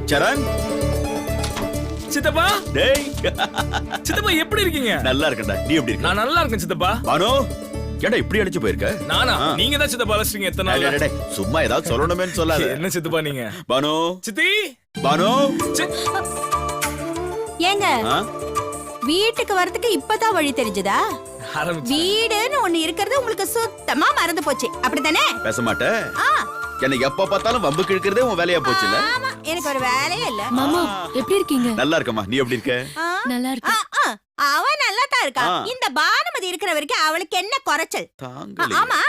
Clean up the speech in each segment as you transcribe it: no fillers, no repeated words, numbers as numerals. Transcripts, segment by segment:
சரண், சித்தப்பா. டேய் சித்தப்பா எப்படி இருக்கீங்க? நல்லா இருக்கேன்டா. நீ எப்படி இருக்க? நான் நல்லா இருக்கேன் சித்தப்பா. பானு, ஏன்டா இப்படி அடிச்சு போயிருக்க? நானா? நீங்க தான் சித்தப்பா அழைச்சிட்டீங்க. எத்தனை நாள்? டேய், டேய், சும்மா ஏதாவது சொல்லணுமேன்னு சொல்லாத. என்ன சித்தப்பா நீங்க? பானு, சித்தி. பானு, ஏங்க ஆ? வீட்டுக்கு வரதுக்கு இப்பதான் வழி தெரிஞ்சதா? வீடுன்னு ஒண்ணு இருக்கிறது உங்களுக்கு சுத்தமா மறந்து போச்சு, அப்படித்தானே? பேச மாட்டே? ஆ, என்ன எப்ப பார்த்தாலும் வம்பு கிழக்கிறதே உன் வேலையா போச்சுல? ஆமா, எனக்கு ஒரு வேலையே இல்ல. மாமா எப்படி இருக்கீங்க? நல்லா இருக்கமா. நீ எப்படி இருக்க? ஆ, நல்லா ஆ, இருக்கு. ஆ, அவ நல்லா தான் இருக்கா. ஆ. இந்த பானுமதி இருக்கிற வரைக்கும் அவளுக்கு என்ன குறைச்சல்? தாங்களே. ஆமா,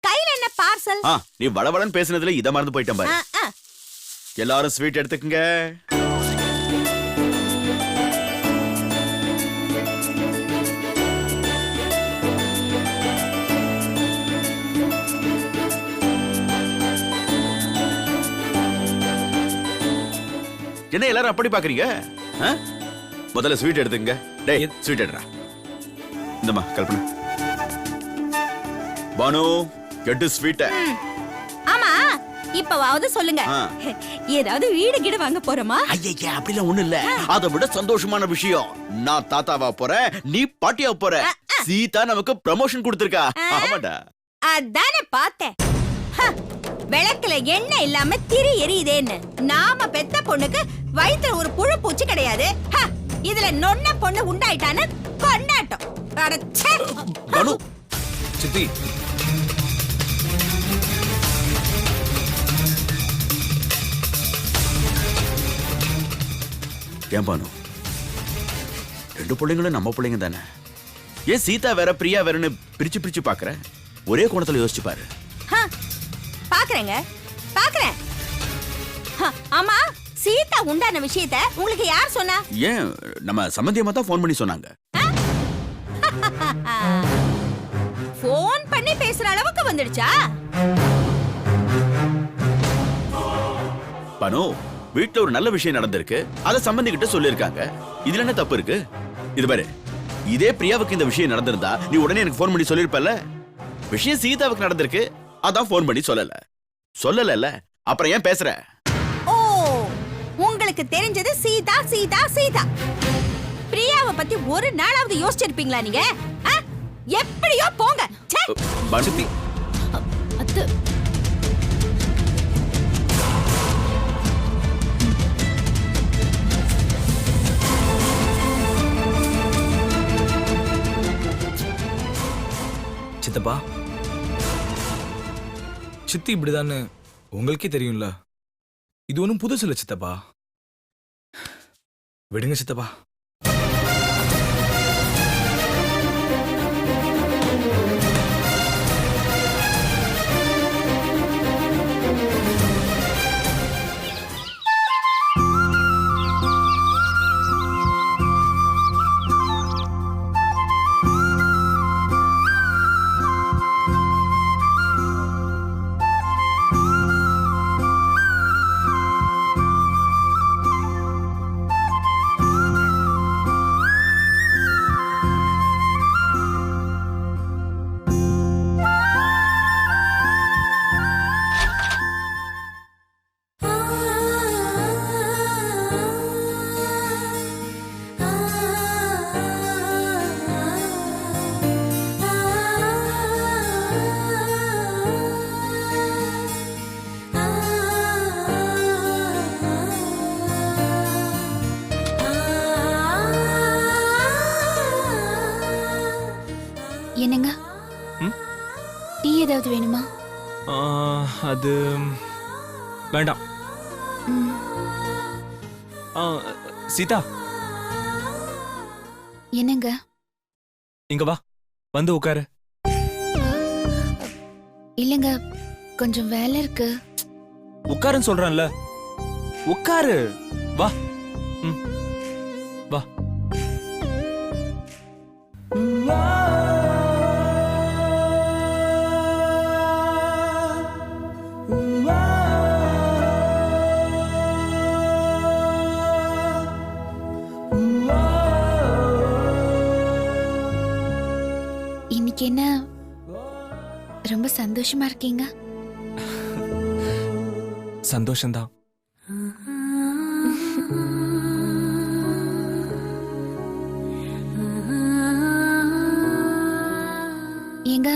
கையில என்ன பார்சல்? நீ வளவளன்னு பேசுனதுல இத மறந்து போயிட்டேன் பாரு. எல்லாரும் ஸ்வீட் எடுத்துக்கங்க. என்ன எல்லாரும் அப்படி பாக்குறீங்க? முதல்ல ஸ்வீட் எடுத்துங்க. டேய், ஸ்வீட் எடுறா. இந்தம்மா கல்பனா. பானு, கெட்டு ஸ்வீட். ஆமா, இப்பவாவது சொல்லுங்க. ஏதாவது வீடு கீடு வாங்க போறோமா? ஐயா, அப்படிலாம் ஒண்ணு இல்ல. அதை விட சந்தோஷமான விஷயம், நான் தாத்தாவா போறேன், நீ பாட்டியா போற. சீதா நமக்கு ப்ரமோஷன் கொடுத்திருக்கா. ஆமாடா. அதானே பார்த்தேன். விளக்குல எண்ணெய் இல்லாம திரி எரியுதேன்னு. நாம பெத்த பொண்ணுக்கு வயித்துல ஒரு புழு பூச்சி கிடையாது. இதுல நொன்ன பொண்ணு உண்டாயிட்டான்னு கொண்டாட்டம். அடச்சே. பானு, சித்தி. ஏன் பானு, ரெண்டு பிள்ளைங்களும் நம்ம பிள்ளைங்க தானே. ஏன் சீதா வேற பிரியா வேறன்னு பிரிச்சு பிரிச்சு பாக்குற? ஒரே கோணத்துல யோசிச்சு பாரு. பாக்குறேங்க, பாக்குறேன். ஆமா, சீதா உண்டான விஷயத்த உங்களுக்கு யார் சொன்னா? ஏன் நம்ம சம்பந்தியமா தான் போன் பண்ணி சொன்னாங்க. போன் பண்ணி பேசுற அளவுக்கு வந்துடுச்சா? பானு, வீட்டுல ஒரு நல்ல விஷயம் நடந்திருக்கு, அத சம்பந்தி கிட்ட சொல்லிருக்காங்க. இதுல என்ன தப்பு இருக்கு? இது பாரு, இதே பிரியாவுக்கு இந்த விஷயம் நடந்திருந்தா நீ உடனே எனக்கு போன் பண்ணி சொல்லிருப்பல. விஷயம் சீதாவுக்கு நடந்திருக்கு, அதான் போன் பண்ணி சொல்லல. அப்புறம் ஏன் பேசுற? ஓ, உங்களுக்கு தெரிஞ்சது சீதா சீதா சீதா. பிரியாவை பத்தி ஒரு நாளாவது யோசிச்சிருப்பீங்களா நீங்க? எப்படியோ போங்க. சித்தி, அத்தை. சித்தப்பா, சித்தி இப்படிதான்னு உங்களுக்கே தெரியும்ல. இது ஒன்றும் புதுசு இல்ல சித்தப்பா. விடுங்க சித்தப்பா. என்னங்க ம்? டீ ஏதாவது வேணுமா? அது வேண்டாம். ம், சீதா, என்னங்க? இங்க வா, வந்து உட்காரு. இல்லங்க, கொஞ்சம் வேலை இருக்கு. உட்காருன்னு சொல்றேன்ல, உட்காரு. வா. ம், வா. இன்னைக்கு என்ன ரொம்ப சந்தோஷமா இருக்கீங்க? சந்தோஷம்தான். ஏங்க,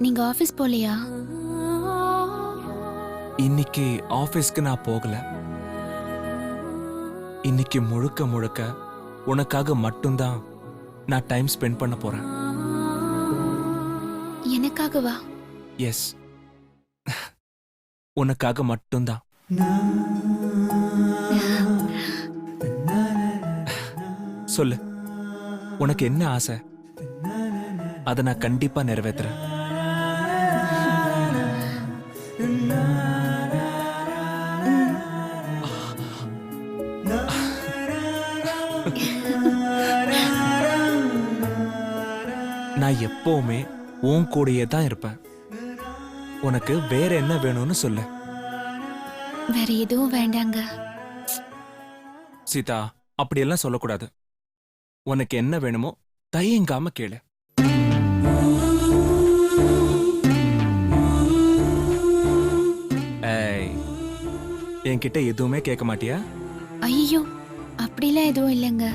நீங்க ஆபீஸ் போலையா? இன்னைக்கு ஆபீஸ்க்கு நான் போகல. இன்னைக்கு முழுக்க முழுக்க உனக்காக மட்டும்தான் நான் டைம் ஸ்பெண்ட் பண்ண போறேன். எனக்காகவா? எஸ், உனக்காக மட்டும்தான். சொல்லு, உனக்கு என்ன ஆசை? அதை நான் கண்டிப்பா நிறைவேத்துறேன். நான் எப்பவுமே உன் கூடயே தான் இருப்பேன். உனக்கு வேற என்ன வேணும்னு சொல்லு. வேற எதுவும் வேண்டாங்க. சீதா, அப்படியெல்லாம் சொல்லக்கூடாது. உனக்கு என்ன வேணுமோ தயங்காம கேளு. ஏய், என்கிட்ட எதுவுமே கேட்க மாட்டியா? ஐயோ, அப்படிலாம் எதுவும் இல்லைங்க.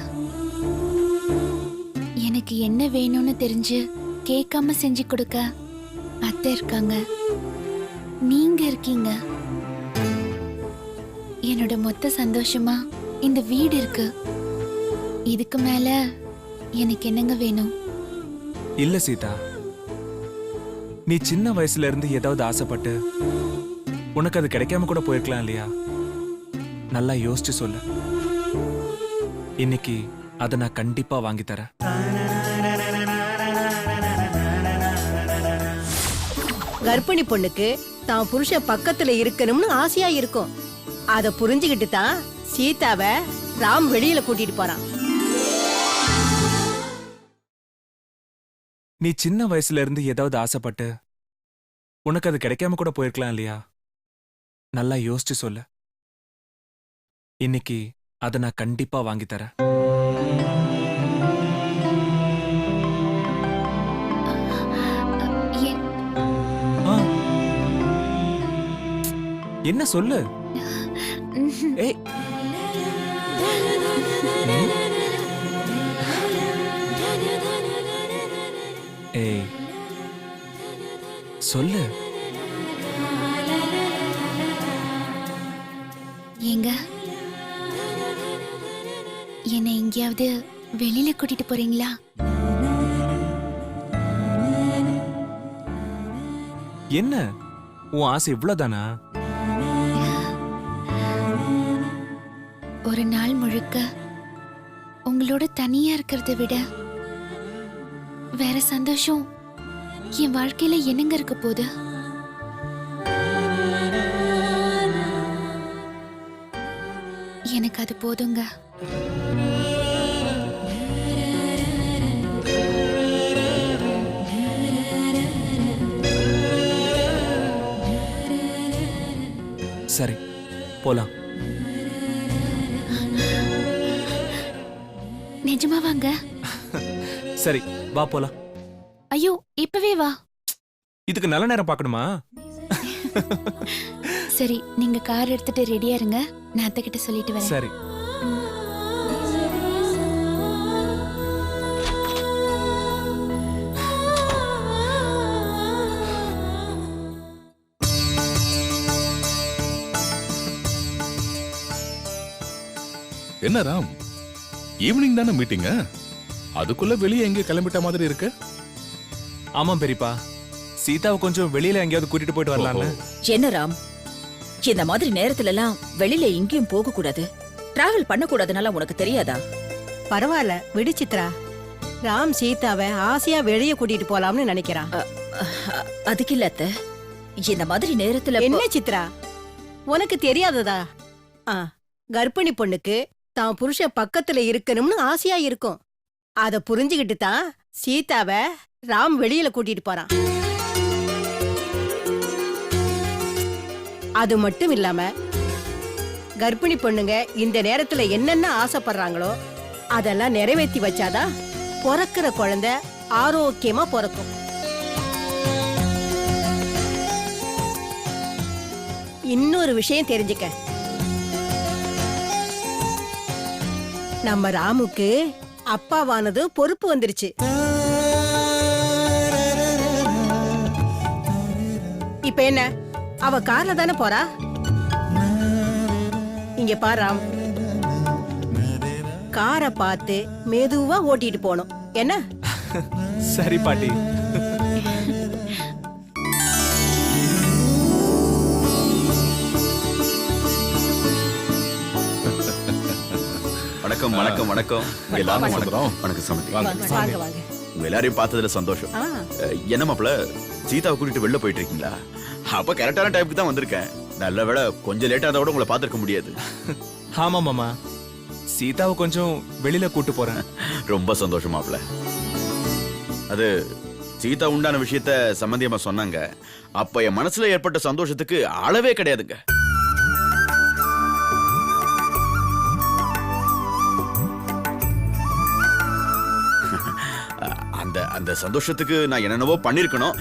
எனக்கு என்ன வேணும்னு தெரிஞ்சு கேட்காம செஞ்சு கொடுக்க அத்தை இருக்காங்க, நீங்க இருக்கீங்க. என்னோட மொத்த சந்தோஷமா இந்த வீடு இருக்கு. இதுக்கு மேல எனக்கு என்னங்க வேணும்? இல்ல சீதா, நீ சின்ன வயசுல இருந்து ஏதாவது ஆசைப்பட்டு உனக்கு அது கிடைக்காம கூட போயிருக்கலாம் இல்லையா? நல்லா யோசிச்சு சொல்லு. இன்னைக்கு அதை நான் கண்டிப்பா வாங்கி தரேன். கர்ப்பிணி பொண்ணுக்கு தான் புருஷன் பக்கத்துல இருக்கணும்னு ஆசையா இருக்கும். அத புரிஞ்சுகிட்டு தான் சீதாவை ராம் வெளியில கூட்டிட்டு போறான். நீ சின்ன வயசுல இருந்து ஏதாவது ஆசைப்பட்டு உனக்கு அது கிடைக்காம கூட போயிருக்கலாம் இல்லையா? நல்லா யோசிச்சு சொல்லு. இன்னைக்கு அதை நான் கண்டிப்பா வாங்கி தரேன். என்- ஆ. என்ன சொல்லு? ஏய். ம்? ஏய், சொல்லு. ஏங்க, என்னை எங்கேயாவது வெளியில கூட்டிட்டு போறீங்களா? என்ன உன் ஆசை இவ்வளவுதானா? ஒரு நாள் முழுக்க உங்களோட தனியா இருக்கிறத விட வேற சந்தோஷம் என் வாழ்க்கையில என்னங்க இருக்க போகுது? எனக்கு அது போதுங்க. சரி, போலாம். நிஜமா வாங்க. சரி, வா போலாம். ஐயோ, இப்பவே வா. இதுக்கு நல்ல நேரம் பார்க்கணுமா? சரி, நீங்க கார் எடுத்துட்டு ரெடியா இருங்க, நான் அத்தை கிட்ட சொல்லிட்டு வரேன். சரி. என்ன ராம், ஈவினிங் தானே மீட்டிங்க? அதுக்குள்ள வெளியே எங்க கிளம்பிட்ட மாதிரி இருக்கு? ஆமா பெரியப்பா, சீதாவை கொஞ்சம் வெளியில எங்கேயாவது கூட்டிட்டு போயிட்டு வரலாம்னு. என்ன ராம், இந்த மாதிரி நேரத்துல எல்லாம் வெளியில எங்கேயும் போக கூடாது, டிராவல் பண்ண கூடாதுனால உனக்கு தெரியாதா? பரவாயில்ல விடு சித்ரா. ராம் சீதாவை ஆசையா வெளியே கூட்டிட்டு போலாம்னு நினைக்கிறான். அதுக்கு இல்ல அத்தை, இந்த மாதிரி நேரத்துல என்ன சித்ரா, உனக்கு தெரியாததா? கர்ப்பிணி பொண்ணுக்கு தான் புருஷன் பக்கத்துல இருக்கணும்னு ஆசையா இருக்கும். அத புரிஞ்சுகிட்டு தான் சீதாவை ராம் வெளியில கூட்டிட்டு போறான். அது மட்டும் இல்லாம கர்ப்பிணி பொண்ணுங்க இந்த நேரத்துல என்னென்ன ஆசைப்படுறாங்களோ அதெல்லாம் நிறைவேற்றி வச்சாதான் பிறக்கிற குழந்தை ஆரோக்கியமா பிறக்கும். இன்னொரு விஷயம் தெரிஞ்சுக்க, நம்ம ராமுக்கு அப்பாவானது பொறுப்பு வந்துருச்சு. இப்ப என்ன, அவ கார்ல தானே போறா. இங்க பாரு ராம், காரை பார்த்து மெதுவா ஓட்டிட்டு போனோம் என்ன? சரி பாட்டி. வணக்கம் வணக்கம் வணக்கம். உங்க எல்லாரும் வணக்கம். வணக்கம் சமந்தி. வாங்க வாங்க. உங்க எல்லாரையும் பார்த்ததுல சந்தோஷம். என்ன மாப்பிள, சீதாவை கூட்டிட்டு வெளில போயிட்டு இருக்கீங்களா? அப்ப கரெக்டான டைமுக்கு தான் வந்திருக்கேன். நல்ல வேளை, கொஞ்சம் லேட்டா இருந்தா கூட உங்களை பார்த்திருக்க முடியாது. ஆமா மாமா, சீதாவை கொஞ்சம் வெளியில கூட்டு போறேன். ரொம்ப சந்தோஷம் மாப்பிள. அது சீதா உண்டான விஷயத்த சம்பந்தியமா சொன்னாங்க. அப்ப என் மனசுல ஏற்பட்ட சந்தோஷத்துக்கு அளவே கிடையாதுங்க. அந்த அந்த சந்தோஷத்துக்கு நான் என்னென்னவோ பண்ணிருக்கணும்.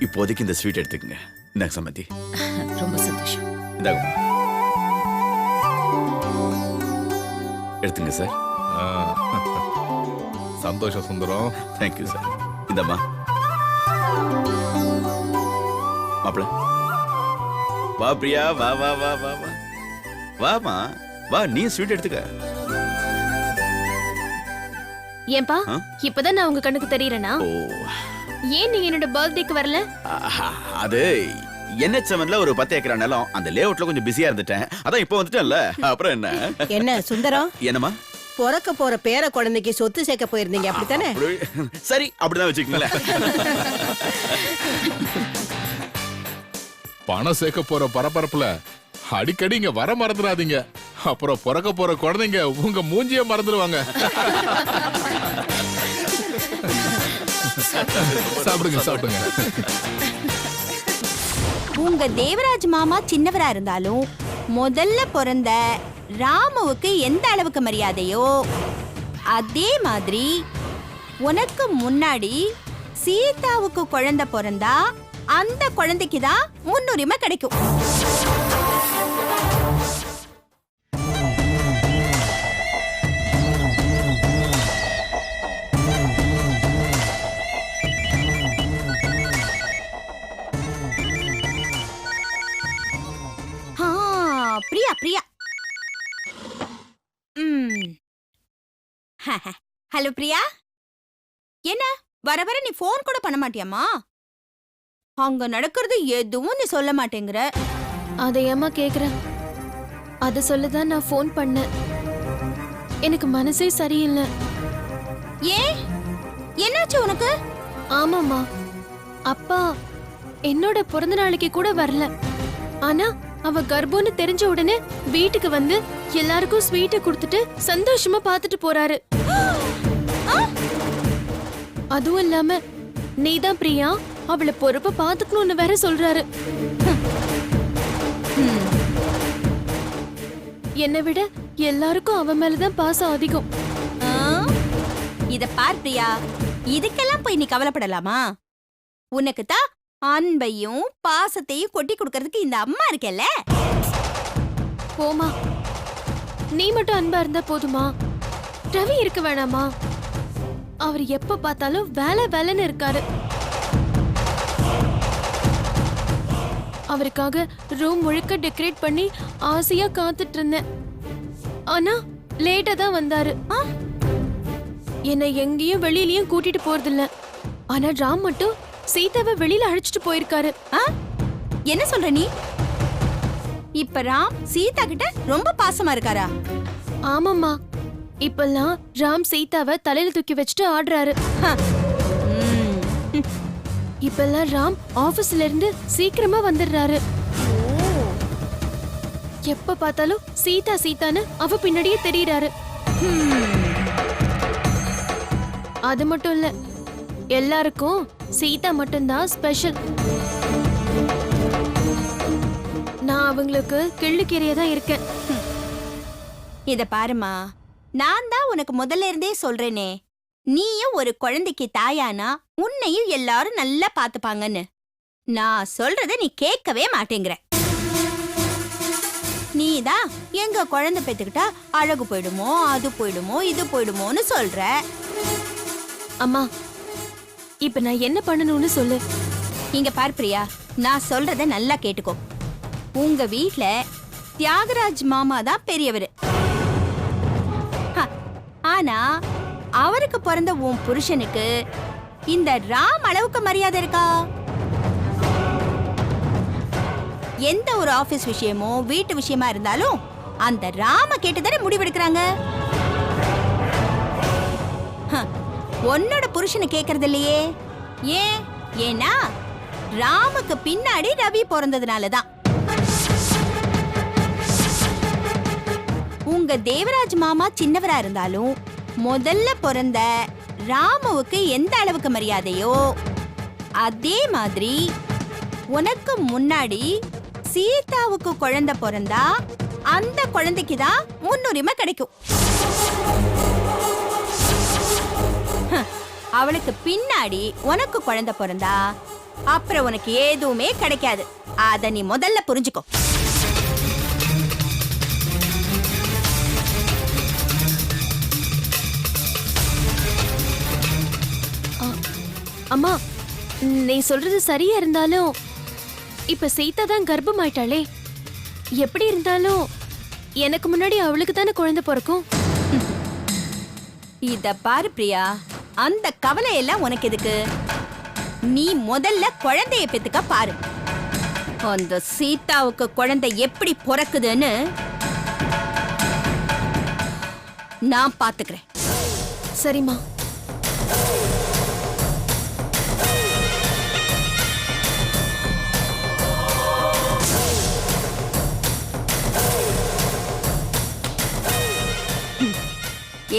இப்போதைக்கு இந்த ஸ்வீட் எடுத்துக்கங்க. இந்தாங்க சம்மந்தி. ரொம்ப சந்தோஷம். இந்தாங்க. எடுத்துங்க சார். சந்தோஷம் சுந்தரம். Thank you sir. இந்தம்மா. மாப்பிள வா பிரியா, வா வா வா வா வா வாமா வா, நீ ஸ்வீட் எடுத்துக்க. ஏன்பா இப்பதான் நான் உங்க கண்ணுக்கு தெரியறேனா? ஓ, ஏன் நீங்க என்னோட பர்த்டேக்கு வரல? அது NH7ல ஒரு 10 ஏக்கரா நிலம், அந்த லேஅவுட்ல கொஞ்சம் பிஸியா இருந்துட்டேன். அதான் இப்போ வந்துட்டேன்ல, அப்புறம் என்ன? என்ன சுந்தரம், என்னம்மா? பிறக்க போற பேர குழந்தைக்கு சொத்து சேர்க்க போயிருந்தீங்க அப்படித்தானே? சரி, அப்படிதான் வச்சுக்கீங்களேன். பணம் சேர்க்க போற பரபரப்புல அடிக்கடி இங்க வர மறந்துடாதீங்க. அப்புறம் பிறக்க போற குழந்தைங்க உங்க மூஞ்சிய மறந்துடுவாங்க. சாப்பிடுங்க சாப்பிடுங்க. உங்க தேவராஜ் மாமா சின்னவரா இருந்தாலும் முதல்ல பிறந்த ராமுவுக்கு எந்த அளவுக்கு மரியாதையோ அதே மாதிரி உனக்கு முன்னாடி சீதாவுக்கு குழந்தை பிறந்தா அந்த குழந்தைக்கு தான் முன்னுரிமை கிடைக்கும். பிரியா பிரியா. ஹலோ பிரியா, என்ன வர வர நீ போன் கூட பண்ண மாட்டியாமா? அங்க நடக்கிறது எதுவும் நீ சொல்ல மாட்டேங்கிற. அதை ஏமா கேக்குற? அத சொல்லதான் நான் போன் பண்ணேன். எனக்கு மனசே சரியில்லை. ஏன், என்னாச்சு உனக்கு? ஆமாமா, அப்பா என்னோட பிறந்த நாளைக்கு கூட வரல. ஆனா அவ கர்ப்பம்னு தெரிஞ்ச உடனே வீட்டுக்கு வந்து எல்லாருக்கும் ஸ்வீட்டை கொடுத்துட்டு சந்தோஷமா பாத்துட்டு போறாரு. அதுவும் இல்லாம நீதான் பிரியா, அவளை பொறுப்பா பாத்துக்கணும்னு வேற சொல்றாரு. என்னை விட எல்லாருக்கும் அவ மேலதான் பாசம் அதிகம். இத பார் பிரியா, இதுக்கெல்லாம் போய் நீ கவலைப்படலாமா? உனக்கு தான் அன்பையும் பாசத்தையும் கொட்டி கொடுக்கறதுக்கு இந்த அம்மா இருக்கல்ல. போமா, நீ மட்டும் அன்பா இருந்தா போதுமா? ரவி இருக்க வேணாமா? அவர் எப்ப பார்த்தாலும் வேலை வேலைன்னு இருக்காரு. அவருக்காக ரூம் முழுக்க டெக்கரேட் பண்ணி ஆசையா காத்துட்டு இருந்தேன். ஆனா லேட்டா தான் வந்தாரு. என்னை எங்கேயும் வெளியிலயும் கூட்டிட்டு போறதில்ல. ஆனா ராம் மட்டும் சீதாவை வெளியில அழைச்சிட்டு போயிருக்காரு. ஆ? என்ன சொல்ற நீ? இப்ப ராம் சீதா கிட்ட ரொம்ப பாசமா இருக்காரா? ஆமாம்மா, இப்பெல்லாம் ராம் சீதாவை தலையில தூக்கி வச்சுட்டு ஆடுறாரு. ஹ. ம். இப்பெல்லாம் ராம் ஆபீஸ்ல இருந்து சீக்கிரமா வந்துடுறாரு. எப்ப பார்த்தாலும் சீதா சீதான்னு அவ பின்னாடியே தெரியறாரு. அது மட்டும் இல்ல, எல்லாருக்கும் சீதா மட்டும்தான் ஸ்பெஷல். நான் அவங்களுக்கு கிள்ளுக்கீரையா தான் இருக்கேன். இத பாருமா, நான் தான் உனக்கு முதல்ல இருந்தே சொல்றேனே, நீயும் ஒரு குழந்தைக்கு தாயானா உன்னையும் எல்லாரும் நல்லா பாத்துப்பாங்கன்னு. நான் சொல்றத நீ கேட்கவே மாட்டேங்கிற. நீதான் எங்க குழந்தை பெத்துக்கிட்டா அழகு போயிடுமோ, அது போயிடுமோ, இது போயிடுமோன்னு சொல்ற. அம்மா, இப்ப நான் என்ன பண்ணணும்னு சொல்லு. இங்க பாரு பிரியா, நான் சொல்றத நல்லா கேட்டுக்கோ. உங்க வீட்ல தியாகராஜ் மாமா தான் பெரியவர். ஆனா அவருக்கு பிறந்த உன் புருஷனுக்கு இந்த ராம் அளவுக்கு மரியாதை இருக்கா? எந்த ஒரு ஆபீஸ் விஷயமோ வீட்டு விஷயமா இருந்தாலும் அந்த ராம கேட்டுதானே முடிவெடுக்கிறாங்க. உன்னோட புருஷனை கேக்குறது இல்லையே. ஏன்? ஏன்னா ராமுக்கு பின்னாடி ரவி பிறந்ததுனாலதான். உங்க தேவராஜ் மாமா சின்னவரா இருந்தாலும் முதல்ல பிறந்த ராமுவுக்கு எந்த அளவுக்கு மரியாதையோ அதே மாதிரி உனக்கு முன்னாடி சீதாவுக்கு குழந்தை பிறந்தா அந்த குழந்தைக்கு தான் முன்னுரிமை கிடைக்கும். அவளுக்கு பின்னாடி உனக்கு குழந்தை பிறந்தா அப்புறம் உனக்கு எதுவுமே கிடைக்காது. அத நீ முதல்ல புரிஞ்சுக்கோ. அம்மா, நீ சொல்றது சரியா இருந்தாலும் இப்ப சீதா தான் கர்ப்பமாயிட்டாளே. எப்படி இருந்தாலும் எனக்கு முன்னாடி அவளுக்கு தானே குழந்தை பிறக்கும். இத பாரு பிரியா, அந்த கவலை எல்லாம் உனக்கு எதுக்கு? நீ முதல்ல குழந்தைய பெத்துக்க பாரு. அந்த சீதாவுக்கு குழந்தை எப்படி பிறக்குதுன்னு நான் பாத்துக்கிறேன். சரிம்மா.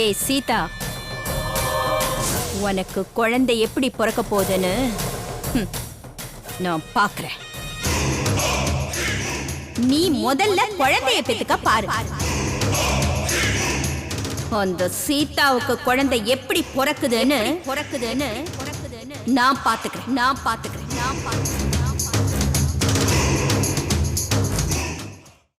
ஏய் சீதா, உனக்கு குழந்தை எப்படி பிறக்க போகுதுன்னு நான் பாக்குறேன். நீ முதல்ல குழந்தைய பெத்துக்க பாரு. அந்த சீதாவுக்கு குழந்தை எப்படி பிறக்குதுன்னு நான் பாத்துக்கிறேன்.